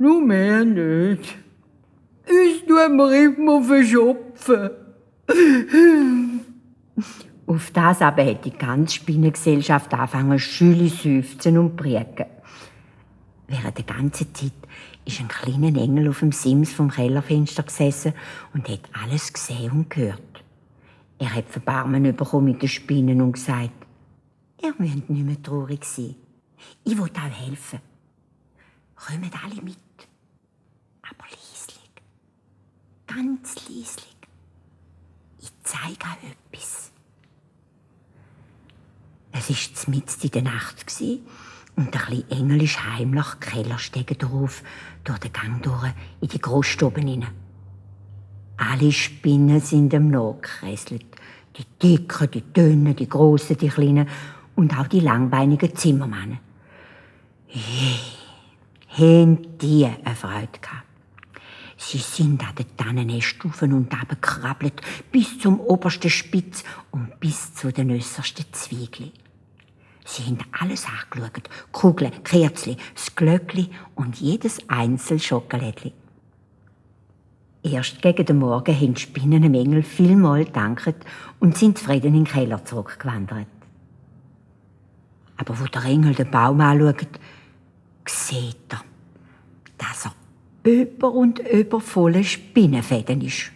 nur mehr nicht. Uns tun wir immer verschopfen. Auf das aber hat die ganze Spinnengesellschaft angefangen, Schüli seufzen und brieken. Während der ganzen Zeit ist ein kleiner Engel auf dem Sims vom Kellerfenster gesessen und hat alles gesehen und gehört. Er hat Verbarmen bekommen mit den Spinnen und gesagt, ihr müsst nicht mehr traurig sein. Ich will euch helfen. Kommt alle mit. Aber leislich. Ganz leislich. Ich zeige euch etwas. Es war mitten in der Nacht und der kleine Engel ist heimlich die Kellerstege drauf, durch den Gang durch, in die Großstube hinein. Alle Spinnen sind ihm nachgekräselt. Die dicken, die dünnen, die grossen, die kleinen und auch die langbeinigen Zimmermänner. Haben die eine Freude gehabt. Sie sind an den Tannennästen auf und runter gekrabbelt, bis zum obersten Spitz und bis zu den äussersten Zwiegeln. Sie haben alles angeschaut, Kugeln, Kerzchen, das Glöckli und jedes einzelne Schokolädchen. Erst gegen den Morgen haben die Spinnen dem Engel vielmal gedankt und sind zufrieden in den Keller zurückgewandert. Aber wo der Engel den Baum anschaut, sieht er, dass er über und über voller Spinnenfäden ist.